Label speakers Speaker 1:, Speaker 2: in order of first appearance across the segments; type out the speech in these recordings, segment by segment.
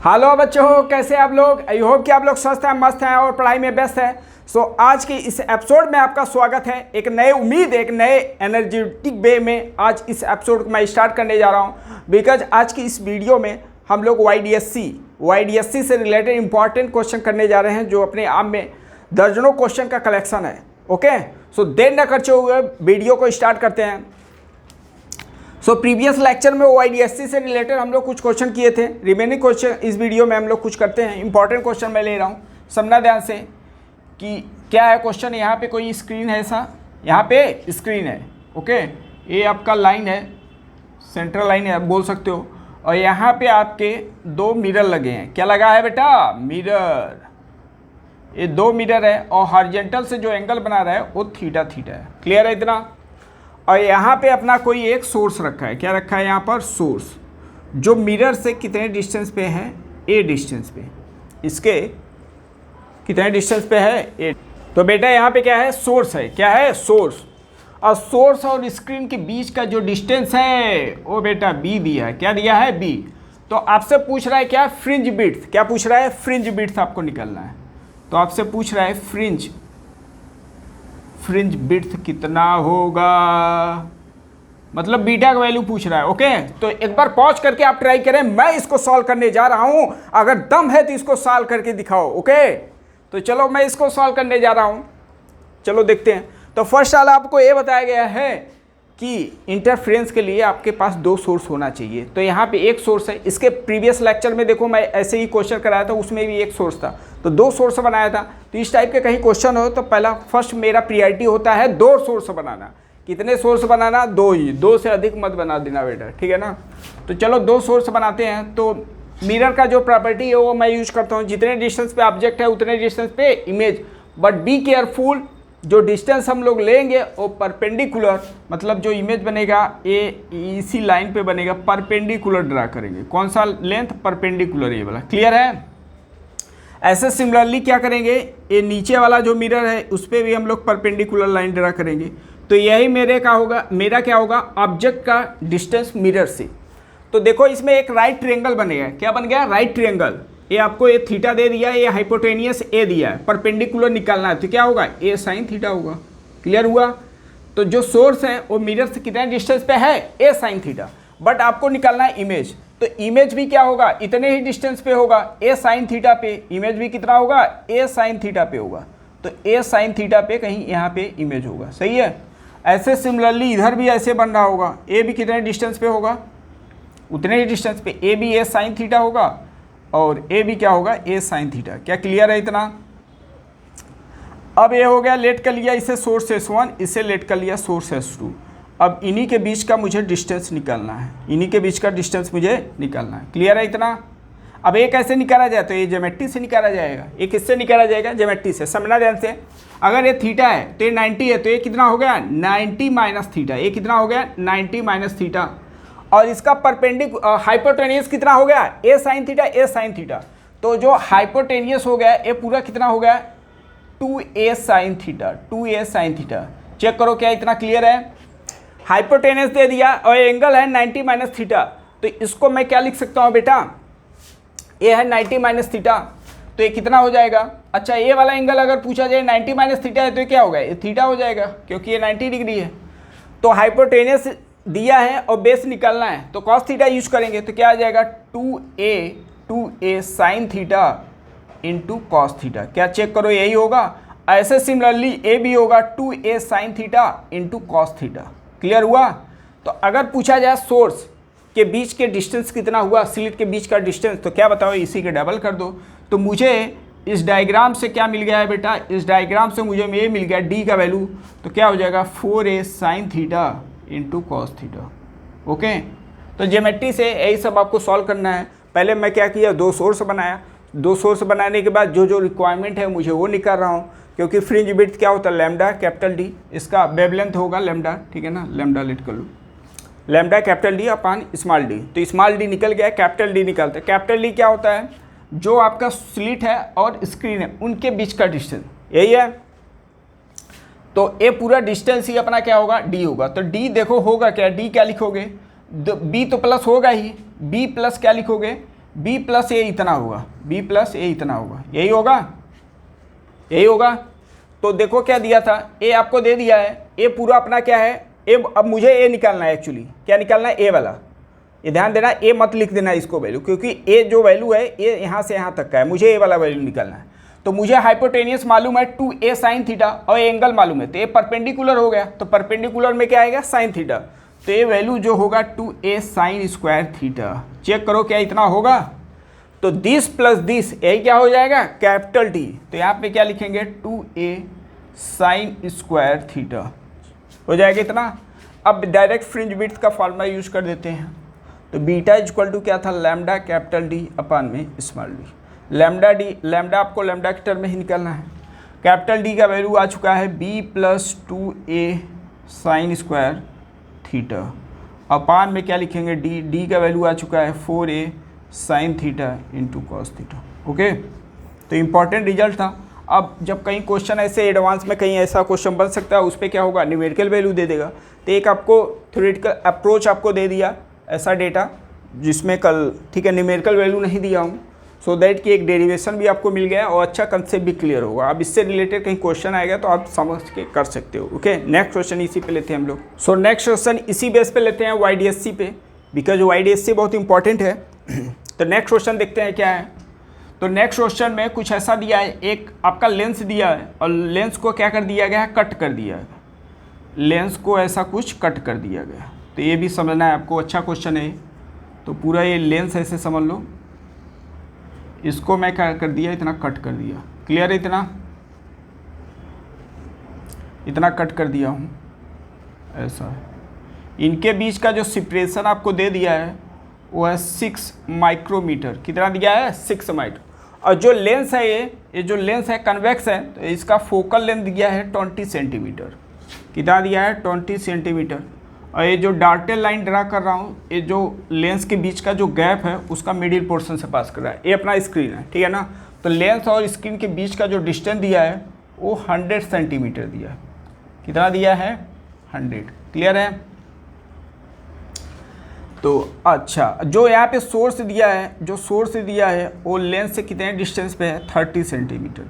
Speaker 1: Hello बच्चों, कैसे आप लोग। आई होप कि आप लोग स्वस्थ हैं, मस्त हैं और पढ़ाई में व्यस्त हैं। आज के इस एपिसोड में आपका स्वागत है। एक नए उम्मीद, एक नए एनर्जेटिक वे में आज इस एपिसोड को मैं स्टार्ट करने जा रहा हूं। बिकॉज आज की इस वीडियो में हम लोग वाईडीएससी से रिलेटेड इंपॉर्टेंट क्वेश्चन करने जा रहे हैं, जो अपने आप में दर्जनों क्वेश्चन का कलेक्शन है। ओके, सो देर न करते हुए वीडियो को स्टार्ट करते हैं। प्रीवियस लेक्चर में ओआईडीएससी से रिलेटेड हम लोग कुछ क्वेश्चन किए थे। रिमेनिंग क्वेश्चन इस वीडियो में हम लोग कुछ करते हैं। इंपॉर्टेंट क्वेश्चन मैं ले रहा हूँ, समझना ध्यान से कि क्या है क्वेश्चन। यहाँ पे कोई स्क्रीन है, ऐसा यहाँ पे स्क्रीन है। ओके, ये आपका लाइन है, सेंट्रल लाइन है आप बोल सकते हो। और यहाँ पे आपके दो मिरर लगे हैं। क्या लगा है बेटा? मिरर। ये दो मिरर है और हॉरिजॉन्टल से जो एंगल बना रहा है वो थीटा है। क्लियर है इतना? और यहाँ पे अपना कोई एक सोर्स रखा है। क्या रखा है यहाँ पर? सोर्स, जो मिरर से कितने डिस्टेंस पे है? ए डिस्टेंस पे। इसके कितने डिस्टेंस पे है? ए। तो बेटा यहाँ पे क्या है? सोर्स है। क्या है? सोर्स। और सोर्स और स्क्रीन के बीच का जो डिस्टेंस है वो बेटा बी दिया है। क्या दिया है? बी। तो आपसे पूछ रहा है क्या? Fringe width. क्या पूछ रहा है? फ्रिंज विड्थ आपको निकालना है। तो आपसे पूछ रहा है फ्रिंज विड्थ कितना होगा, मतलब बीटा का वैल्यू पूछ रहा है। ओके, तो एक बार पॉज करके आप ट्राई करें। मैं इसको सॉल्व करने जा रहा हूं, अगर दम है तो इसको सॉल्व करके दिखाओ। ओके, तो चलो मैं इसको सॉल्व करने जा रहा हूं, चलो देखते हैं। तो फर्स्ट वाला आपको ये बताया गया है कि इंटरफ्रेंस के लिए आपके पास दो सोर्स होना चाहिए। तो यहाँ पे एक सोर्स है। इसके प्रीवियस लेक्चर में देखो, मैं ऐसे ही क्वेश्चन कराया था, उसमें भी एक सोर्स था, तो दो सोर्स बनाया था। तो इस टाइप के कहीं क्वेश्चन हो तो पहला फर्स्ट मेरा प्रायोरिटी होता है दो सोर्स बनाना। कितने सोर्स बनाना? दो ही, दो से अधिक मत बना देना बेटा, ठीक है ना। तो चलो दो सोर्स बनाते हैं। तो मिरर का जो प्रॉपर्टी है वो मैं यूज करता हूँ, जितने डिस्टेंस पे ऑब्जेक्ट है उतने डिस्टेंस पे इमेज। बट बी केयरफुल, जो डिस्टेंस हम लोग लेंगे वो परपेंडिकुलर, मतलब जो इमेज बनेगा ये इसी लाइन पे बनेगा, परपेंडिकुलर ड्रा करेंगे। कौन सा लेंथ? परपेंडिकुलर, ये वाला। क्लियर है? ऐसे सिमिलरली क्या करेंगे, ये नीचे वाला जो मिरर है उस पर भी हम लोग परपेंडिकुलर लाइन ड्रा करेंगे। तो यही मेरा क्या होगा? ऑब्जेक्ट का डिस्टेंस मिरर से। तो देखो इसमें एक राइट ट्रायंगल बनेगा। क्या बन गया? Right triangle. ये आपको ये थीटा दे दिया है, ये हाइपोटेनियस ए दिया है, परपेंडिकुलर निकालना है। तो क्या होगा? ए साइन थीटा होगा। क्लियर हुआ? तो जो सोर्स है वो मिरर से कितने डिस्टेंस पे है? ए साइन थीटा। बट आपको निकालना है इमेज, तो इमेज भी क्या होगा? इतने ही डिस्टेंस पे होगा, ए साइन थीटा पे। इमेज भी कितना होगा? ए साइन थीटा पे होगा। तो ए साइन थीटा पे कहीं यहाँ पे इमेज होगा। सही है? ऐसे सिमिलरली इधर भी ऐसे बन रहा होगा। ए भी कितने डिस्टेंस पे होगा? उतने ही डिस्टेंस पे। ए भी ए साइन थीटा होगा और ए भी क्या होगा? ए साइन थीटा। क्या क्लियर है इतना? अब ये हो गया, लेट कर लिया इसे सोर्स S1, इसे लेट कर लिया सोर्स S2। अब इन्हीं के बीच का मुझे डिस्टेंस निकालना है, इन्हीं के बीच का डिस्टेंस मुझे निकालना है। क्लियर है इतना? अब ये कैसे निकाला जाए? तो ये ज्योमेट्री से निकाला जाएगा। ये किससे निकाला जाएगा? ज्योमेट्री से। समझना ध्यान से। अगर ये थीटा है तो ये 90 है, तो ये कितना हो गया? 90 माइनस थीटा। ये कितना हो गया? 90 माइनस थीटा। और इसका हाइपोटेनियस कितना हो गया? ए साइन थीटा, ए साइन थीटा। तो जो हाइपोटेनियस हो गया ये पूरा कितना हो गया? 2a sine theta, 2a sine theta. Check करो क्या इतना क्लियर है? हाइपोटेनियस दे दिया और एंगल है 90 माइनस थीटा। तो इसको मैं क्या लिख सकता हूँ बेटा? ये है 90 माइनस थीटा, तो ये कितना हो जाएगा? अच्छा, ये वाला एंगल अगर पूछा जाए 90 माइनस थीटा है तो ये क्या होगा? ये थीटा हो जाएगा, क्योंकि ये 90 डिग्री है। तो हाइपोटेनियस दिया है और बेस निकालना है, तो कॉस थीटा यूज करेंगे। तो क्या आ जाएगा? 2a sine theta into cos theta. क्या चेक करो, यही होगा। ऐसे सिमिलरली ए भी होगा 2a sine theta into cos theta. Clear हुआ? तो अगर पूछा जाए सोर्स के बीच के डिस्टेंस कितना हुआ, स्लिट के बीच का डिस्टेंस, तो क्या बताओ? इसी के डबल कर दो। तो मुझे इस डायग्राम से क्या मिल गया है बेटा? इस डायग्राम से मुझे ये मिल गया डी का वैल्यू। तो क्या हो जाएगा? 4a sine theta into cos theta. Okay, तो ज्योमेट्री से यही सब आपको सॉल्व करना है। पहले मैं क्या किया? दो सोर्स बनाया। दो सोर्स बनाने के बाद जो रिक्वायरमेंट है मुझे वो निकाल रहा हूँ, क्योंकि फ्रिंज विड्थ क्या होता है? Lambda capital D. इसका वेवलेंथ होगा लैम्डा, ठीक है ना। लैम्डा लेट कर लो, lambda capital D upon small D. तो स्मॉल डी निकल गया, कैपिटल डी निकलता है। कैपिटल डी क्या होता है? जो आपका स्लिट है और स्क्रीन है उनके बीच का डिस्टेंस, यही है। तो ये पूरा डिस्टेंस ही अपना क्या होगा? डी होगा। तो डी देखो होगा क्या? डी क्या लिखोगे? बी तो प्लस होगा ही, बी प्लस क्या लिखोगे? बी प्लस ए इतना होगा, बी प्लस ए इतना होगा, यही होगा, यही होगा। तो देखो क्या दिया था, ए आपको दे दिया है, ए पूरा अपना क्या है ए, अब मुझे ए निकालना है एक्चुअली, क्या निकालना है, ए वाला। ये ध्यान देना, ए मत लिख देना इसको वैल्यू, क्योंकि ए जो वैल्यू है ये यहाँ से यहाँ तक का है, मुझे ए वाला वैल्यू निकालना है। तो मुझे हाइपोटेनियस मालूम है 2a साइन थीटा और एंगल मालूम है, तो ये परपेंडिकुलर हो गया, तो परपेंडिकुलर में क्या आएगा, साइन थीटा। तो ये वैल्यू जो होगा 2a sine square theta, check करो क्या इतना होगा। तो दिस प्लस दिस यही क्या हो जाएगा, कैपिटल टी। तो यहाँ पे क्या लिखेंगे, 2a साइन स्क्वायर थीटा हो जाएगा इतना। अब डायरेक्ट फ्रिंज विड्थ का फॉर्मूला यूज कर देते हैं। तो बीटा इक्वल टू क्या था, लैम्डा कैपिटल डी अपान में small D. Lambda D, lambda आपको लैम्डा के टर्म में ही निकालना है। कैपिटल डी का वैल्यू आ चुका है b plus 2a sine square theta upon में क्या लिखेंगे, डी का वैल्यू आ चुका है 4a sine theta into cos theta. Okay, तो इम्पॉर्टेंट रिजल्ट था। अब जब कहीं क्वेश्चन ऐसे एडवांस में कहीं ऐसा क्वेश्चन बन सकता है, उस पर क्या होगा, न्यूमेरिकल वैल्यू दे देगा। तो एक आपको थ्योरेटिकल अप्रोच आपको दे दिया ऐसा डेटा जिसमें कल, ठीक है, न्यूमेरिकल वैल्यू नहीं दिया हूँ, सो दैट कि एक डेरिवेशन भी आपको मिल गया और अच्छा कंसेप्ट भी क्लियर होगा। अब इससे रिलेटेड कहीं क्वेश्चन आएगा तो आप समझ के कर सकते हो। ओके, नेक्स्ट क्वेश्चन इसी पे लेते हैं हम लोग। सो नेक्स्ट क्वेश्चन इसी बेस पे लेते हैं, YDSC पे, बिकॉज YDSC बहुत इंपॉर्टेंट है। तो नेक्स्ट क्वेश्चन देखते हैं क्या है। तो नेक्स्ट क्वेश्चन में कुछ ऐसा दिया है, एक आपका लेंस दिया है और लेंस को क्या कर दिया गया है, कट कर दिया है, लेंस को ऐसा कुछ कट कर दिया गया। तो ये भी समझना है आपको, अच्छा क्वेश्चन है। तो पूरा ये लेंस ऐसे समझ लो, इसको मैं क्या कर दिया, इतना कट कर दिया, क्लियर है, इतना कट कर दिया हूँ, ऐसा है। इनके बीच का जो सेपरेशन आपको दे दिया है वो है 6 माइक्रोमीटर। कितना दिया है, 6 माइक्रो। और जो लेंस है ये जो लेंस है कन्वेक्स है, तो इसका फोकल लेंथ दिया है 20 सेंटीमीटर। कितना दिया है, 20 सेंटीमीटर। और ये जो डार्टेड लाइन ड्रा कर रहा हूँ, ये जो लेंस के बीच का जो गैप है उसका मिडिल पोर्शन से पास कर रहा है। ये अपना स्क्रीन है, ठीक है ना। तो लेंस और स्क्रीन के बीच का जो डिस्टेंस दिया है वो 100 सेंटीमीटर दिया है। कितना दिया है, 100। क्लियर है। तो अच्छा, जो यहाँ पे सोर्स दिया है, जो सोर्स दिया है वो लेंस से कितने डिस्टेंस पे है, 30 सेंटीमीटर।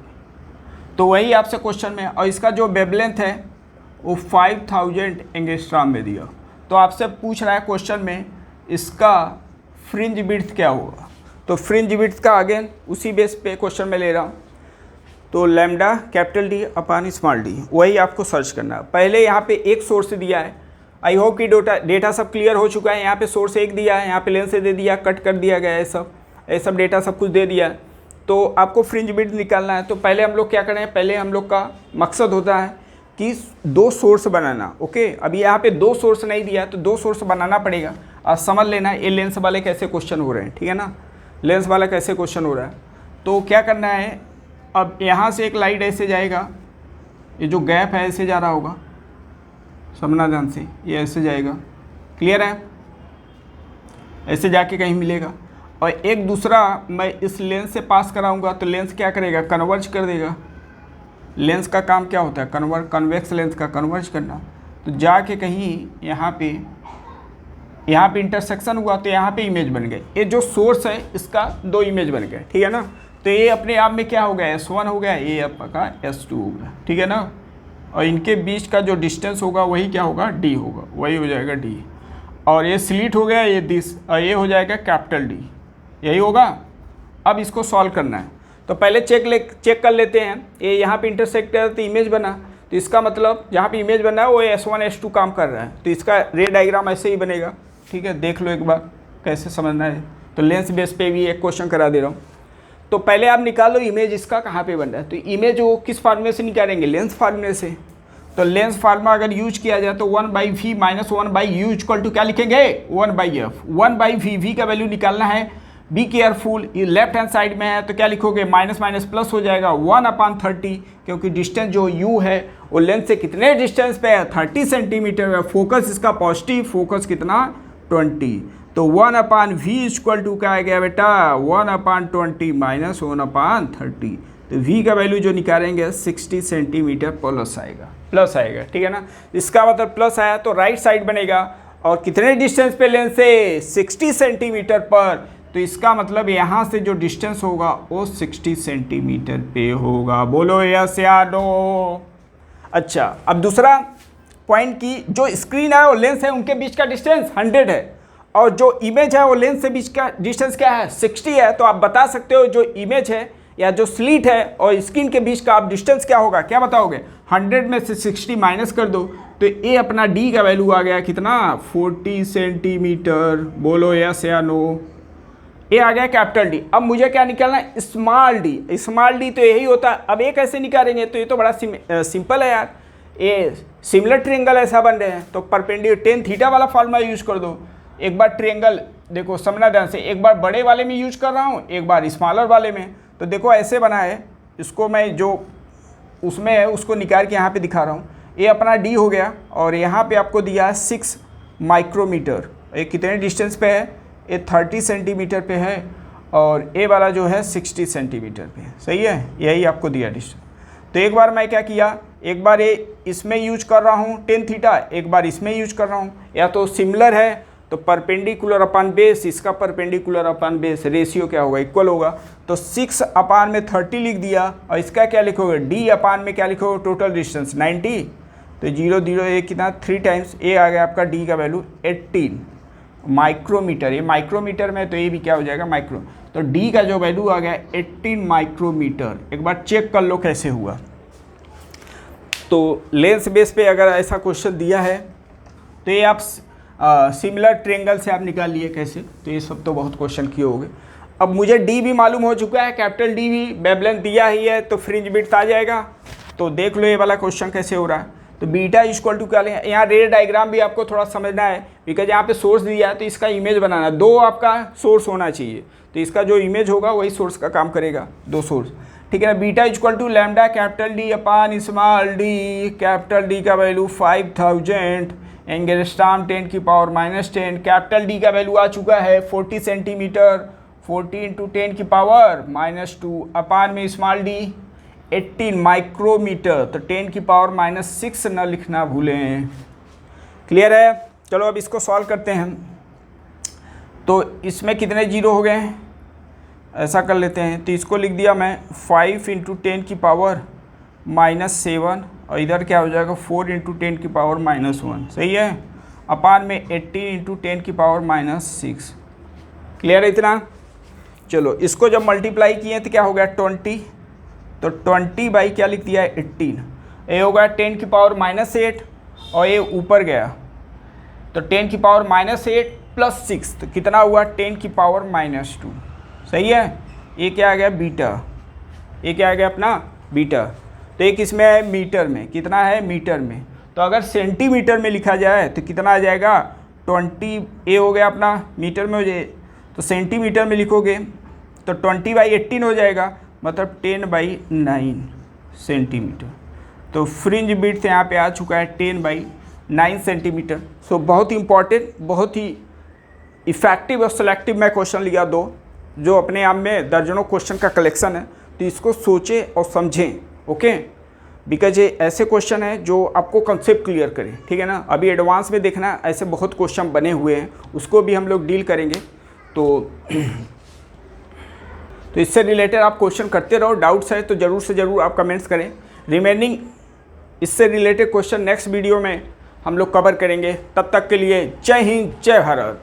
Speaker 1: तो वही आपसे क्वेश्चन में, और इसका जो वेवलेंथ है वो 5000 एंगस्ट्रॉम में दिया। तो आपसे पूछ रहा है क्वेश्चन में इसका फ्रिंज विड्थ क्या होगा। तो फ्रिंज विड्थ का अगेन उसी बेस पे क्वेश्चन में ले रहा हूँ। तो lambda capital D upon small D, वही आपको सर्च करना है। पहले यहाँ पे एक सोर्स दिया है, आई होप कि डेटा सब क्लियर हो चुका है। यहाँ पे सोर्स एक दिया है, यहाँ पे लेंस से दे दिया, कट कर दिया गया है, ये सब डेटा सब कुछ दे दिया है। तो आपको फ्रिंज विड्थ निकालना है। तो पहले हम लोग क्या करें, पहले हम लोग का मकसद होता है कि 2 सोर्स बनाना। ओके, अभी यहाँ पे 2 सोर्स नहीं दिया तो 2 सोर्स बनाना पड़ेगा। और समझ लेना ये लेंस वाले कैसे क्वेश्चन हो रहे हैं, ठीक है ना, लेंस वाला कैसे क्वेश्चन हो रहा है। तो क्या करना है, अब यहाँ से एक लाइट ऐसे जाएगा, ये जो गैप है ऐसे जा रहा होगा, समझना ध्यान से, ये ऐसे जाएगा, क्लियर है, ऐसे जाके कहीं मिलेगा। और एक दूसरा मैं इस लेंस से पास कराऊंगा तो लेंस क्या करेगा, कन्वर्ज कर देगा। लेंस का काम क्या होता है, कन्वेक्स लेंस का कन्वर्ज करना। तो जाके कहीं यहाँ पे इंटरसेक्शन हुआ तो यहाँ पे इमेज बन गए। ये जो सोर्स है इसका 2 इमेज बन गए, ठीक है ना। तो ये अपने आप में क्या हो गया, S1 हो गया, ये आपका S2 हो गया, ठीक है ना। और इनके बीच का जो डिस्टेंस होगा वही क्या होगा, D होगा, वही हो जाएगा D। और ये स्लिट हो गया, ये दिस, और ये हो जाएगा कैपिटल D, यही होगा। अब इसको सॉल्व करना है। तो पहले चेक कर लेते हैं, ये यहाँ पे इंटरसेक्ट है तो इमेज बना, तो इसका मतलब जहाँ पे इमेज बना है वो S1 S2 काम कर रहा है। तो इसका रे डायग्राम ऐसे ही बनेगा, ठीक है, देख लो एक बार कैसे समझना है। तो लेंस बेस पे भी एक क्वेश्चन करा दे रहा हूँ। तो पहले आप निकाल लो इमेज इसका कहाँ पे बन रहा है। तो इमेज वो किस फार्मूले से निकालेंगे, लेंस फार्मूले से। तो लेंस फार्मूला अगर यूज किया जाए तो 1/v minus 1/u equal to क्या लिखेंगे, 1/f। 1/v का वैल्यू निकालना है, बी केयरफुल, ये लेफ्ट हैंड साइड में है तो क्या लिखोगे, माइनस माइनस प्लस हो जाएगा 1/30, क्योंकि डिस्टेंस जो u है वो लेंस से कितने डिस्टेंस पे है, 30 सेंटीमीटर है। फोकस इसका पॉजिटिव, फोकस कितना 20। तो 1/v इक्वल टू क्या आ गया बेटा, 1/20 माइनस 1/30। तो v का वैल्यू जो निकालेंगे 60 सेंटीमीटर प्लस आएगा, ठीक है ना। इसका मतलब प्लस आया तो राइट साइड बनेगा। और कितने डिस्टेंस पे लेंस से, 60 सेंटीमीटर पर। तो इसका मतलब यहाँ से जो डिस्टेंस होगा वो 60 सेंटीमीटर पे होगा। बोलो यस या नो। अच्छा, अब दूसरा पॉइंट की जो स्क्रीन है और लेंस है उनके बीच का डिस्टेंस 100 है और जो इमेज है वो लेंस से बीच का डिस्टेंस क्या है 60 है। तो आप बता सकते हो जो इमेज है या जो स्लिट है और स्क्रीन के बीच का आप डिस्टेंस क्या होगा, क्या बताओगे? 100 में से 60 माइनस कर दो तो ये अपना डी का वैल्यू आ गया कितना, 40 सेंटीमीटर। बोलो यस या नो। ये आ गया कैपिटल डी। अब मुझे क्या निकालना है, स्मॉल डी। स्मॉल डी तो यही होता है। अब ये कैसे निकालेंगे, तो ये तो बड़ा सिंपल है यार। ये सिमिलर ट्रायंगल ऐसा बन रहे हैं तो परपेंडिकुलर टेन थीटा वाला फॉर्मूला यूज कर दो। एक बार ट्रायंगल देखो समझना ध्यान से, एक बार बड़े वाले में यूज कर रहा हूँ, एक बार स्मॉलर वाले में। तो देखो ऐसे बना है, इसको मैं जो उसमें है उसको निकाल के यहाँ पे दिखा रहा हूँ। ये अपना डी हो गया और यहाँ पे आपको दिया है 6 माइक्रोमीटर। ये कितने डिस्टेंस पे है, ये 30 सेंटीमीटर पे है और ए वाला जो है 60 सेंटीमीटर पे है। सही है, यही आपको दिया डिस्टेंस। तो एक बार मैं क्या किया, एक बार ये इसमें यूज कर रहा हूँ टेन थीटा, एक बार इसमें यूज कर रहा हूँ। या तो सिमिलर है तो परपेंडिकुलर अपान बेस, इसका परपेंडिकुलर अपान बेस रेशियो क्या होगा, इक्वल होगा। तो 6 अपान में 30 लिख दिया और इसका क्या लिखोगे, डी अपान में क्या लिखोगे, टोटल डिस्टेंस 90। तो 0 0 ये कितना 3 टाइम्स, ए आ गया आपका डी का वैल्यू 18 माइक्रोमीटर। ये माइक्रोमीटर में तो ये भी क्या हो जाएगा माइक्रो। तो डी का जो वैल्यू आ गया 18 माइक्रोमीटर। एक बार चेक कर लो कैसे हुआ। तो लेंस बेस पे अगर ऐसा क्वेश्चन दिया है तो ये आप सिमिलर ट्रायंगल से आप निकाल लिए कैसे। तो ये सब तो बहुत क्वेश्चन किए होंगे। अब मुझे डी भी मालूम हो चुका है, कैपिटल डी भी, वेवलेंथ दिया ही है तो फ्रिंज विड्थ आ जाएगा। तो देख लो ये वाला क्वेश्चन कैसे हो रहा है। तो बीटा इक्वल टू क्या लेंगे, यहाँ रे डायग्राम भी आपको थोड़ा समझना है बिकॉज यहाँ पे सोर्स दिया है तो इसका इमेज बनाना है। 2 आपका सोर्स होना चाहिए तो इसका जो इमेज होगा वही सोर्स का काम करेगा, 2 सोर्स। ठीक है ना। Beta equal to lambda capital D upon small D. Capital D का वैल्यू 5000 एंगस्ट्रॉम 10 की पावर -10। कैपिटल डी का वैल्यू आ चुका है 40 सेंटीमीटर, 40 × 10 की पावर -2 अपान में स्मॉल डी 18 माइक्रोमीटर। तो 10 की पावर -6 न लिखना भूलें। क्लियर है। चलो अब इसको सॉल्व करते हैं। तो इसमें कितने जीरो हो गए हैं, ऐसा कर लेते हैं। तो इसको लिख दिया मैं 5 × 10 की पावर -7 और इधर क्या हो जाएगा 4 × 10 की पावर -1। सही है। अपान में 18 × 10 की पावर -6। क्लियर है इतना। चलो इसको जब मल्टीप्लाई किए तो क्या हो गया 20। तो 20 बाई क्या लिख दिया है 18। ये हो गया 10 की पावर -8 और ये ऊपर गया तो 10 की पावर -8 + 6 तो कितना हुआ 10 की पावर -2। सही है। ये क्या आ गया बीटा, ये क्या आ गया अपना बीटा। तो एक इसमें है मीटर में, कितना है मीटर में। तो अगर सेंटीमीटर में लिखा जाए तो कितना आ जाएगा 20। ए हो गया अपना मीटर में हो जाए तो सेंटीमीटर में लिखोगे तो 20/18 हो जाएगा, मतलब 10/9 सेंटीमीटर। तो फ्रिंज विड्थ यहाँ पे आ चुका है 10/9 सेंटीमीटर। सो बहुत ही इंपॉर्टेंट, बहुत ही इफ़ेक्टिव और सेलेक्टिव मैं क्वेश्चन लिया 2, जो अपने आप में दर्जनों क्वेश्चन का कलेक्शन है। तो इसको सोचें और समझें, ओके। बिकॉज ये ऐसे क्वेश्चन है जो आपको कंसेप्ट क्लियर करें। ठीक है ना। अभी एडवांस में देखना, ऐसे बहुत क्वेश्चन बने हुए हैं, उसको भी हम लोग डील करेंगे। तो इससे रिलेटेड आप क्वेश्चन करते रहो। डाउट्स है तो ज़रूर से ज़रूर आप कमेंट्स करें। रिमेनिंग इससे रिलेटेड क्वेश्चन नेक्स्ट वीडियो में हम लोग कवर करेंगे। तब तक के लिए जय हिंद, जय भारत।